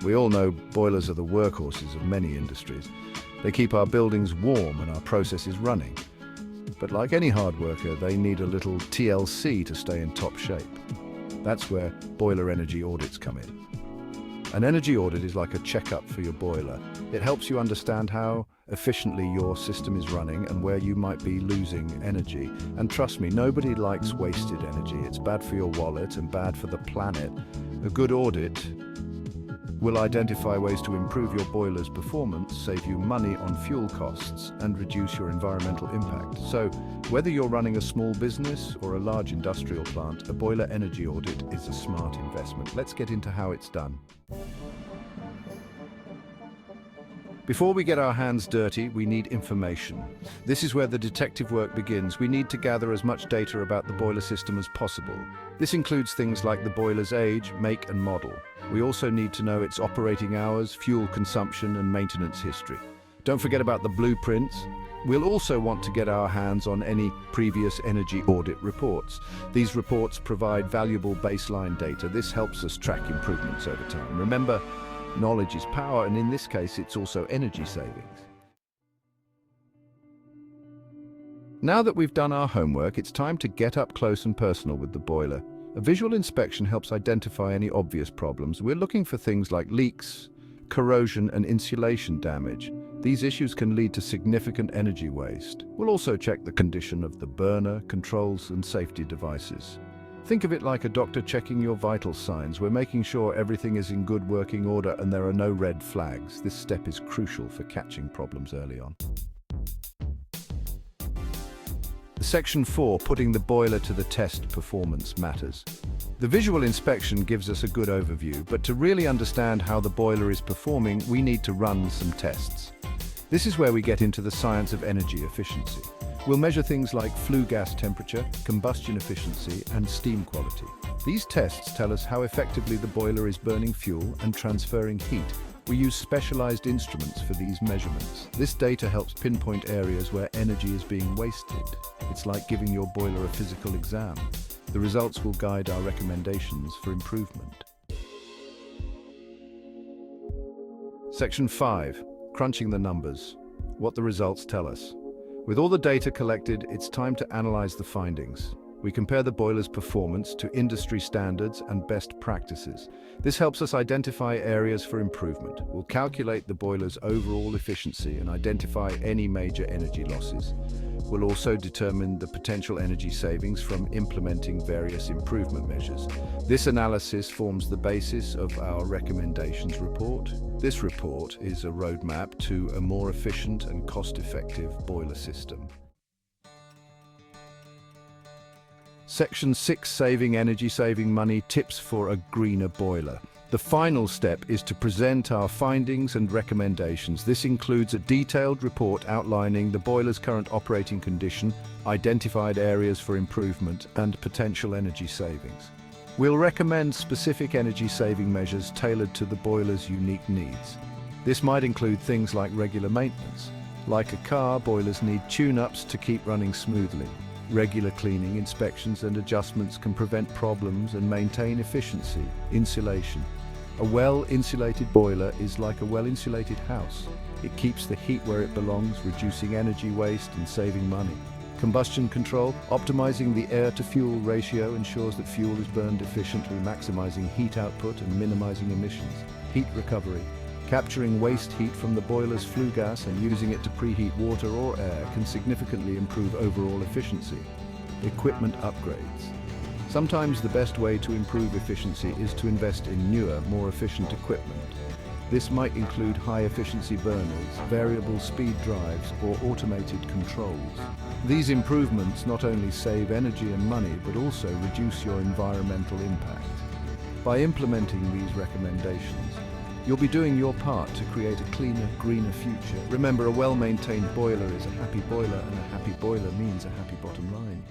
We all know boilers are the workhorses of many industries. They keep our buildings warm and our processes running. But like any hard worker, they need a little TLC to stay in top shape. That's where boiler energy audits come in. An energy audit is like a checkup for your boiler. It helps you understand how efficiently your system is running and where you might be losing energy. And trust me, nobody likes wasted energy. It's bad for your wallet and bad for the planet. A good audit will identify ways to improve your boiler's performance, save you money on fuel costs, and reduce your environmental impact. So, whether you're running a small business or a large industrial plant, a boiler energy audit is a smart investment. Let's get into how it's done. Before we get our hands dirty, we need information. This is where the detective work begins. We need to gather as much data about the boiler system as possible. This includes things like the boiler's age, make and model. We also need to know its operating hours, fuel consumption and maintenance history. Don't forget about the blueprints. We'll also want to get our hands on any previous energy audit reports. These reports provide valuable baseline data. This helps us track improvements over time. Remember, knowledge is power, and in this case, it's also energy savings. Now that we've done our homework, it's time to get up close and personal with the boiler. A visual inspection helps identify any obvious problems. We're looking for things like leaks, corrosion, and insulation damage. These issues can lead to significant energy waste. We'll also check the condition of the burner, controls, and safety devices. Think of it like a doctor checking your vital signs. We're making sure everything is in good working order and there are no red flags. This step is crucial for catching problems early on. Section 4, putting the boiler to the test performance matters. The visual inspection gives us a good overview, but to really understand how the boiler is performing, we need to run some tests. This is where we get into the science of energy efficiency. We'll measure things like flue gas temperature, combustion efficiency, and steam quality. These tests tell us how effectively the boiler is burning fuel and transferring heat. We use specialized instruments for these measurements. This data helps pinpoint areas where energy is being wasted. It's like giving your boiler a physical exam. The results will guide our recommendations for improvement. Section 5, crunching the numbers. What the results tell us. With all the data collected, it's time to analyze the findings. We compare the boiler's performance to industry standards and best practices. This helps us identify areas for improvement. We'll calculate the boiler's overall efficiency and identify any major energy losses. We'll also determine the potential energy savings from implementing various improvement measures. This analysis forms the basis of our recommendations report. This report is a roadmap to a more efficient and cost-effective boiler system. Section 6, saving energy, saving money, tips for a greener boiler. The final step is to present our findings and recommendations. This includes a detailed report outlining the boiler's current operating condition, identified areas for improvement, and potential energy savings. We'll recommend specific energy-saving measures tailored to the boiler's unique needs. This might include things like regular maintenance. Like a car, boilers need tune-ups to keep running smoothly. Regular cleaning, inspections and adjustments can prevent problems and maintain efficiency. Insulation. A well-insulated boiler is like a well-insulated house. It keeps the heat where it belongs, reducing energy waste and saving money. Combustion control. Optimizing the air-to-fuel ratio ensures that fuel is burned efficiently, maximizing heat output and minimizing emissions. Heat recovery. Capturing waste heat from the boiler's flue gas and using it to preheat water or air can significantly improve overall efficiency. Equipment upgrades. Sometimes the best way to improve efficiency is to invest in newer, more efficient equipment. This might include high-efficiency burners, variable speed drives, or automated controls. These improvements not only save energy and money, but also reduce your environmental impact. By implementing these recommendations, you'll be doing your part to create a cleaner, greener future. Remember, a well-maintained boiler is a happy boiler, and a happy boiler means a happy bottom line.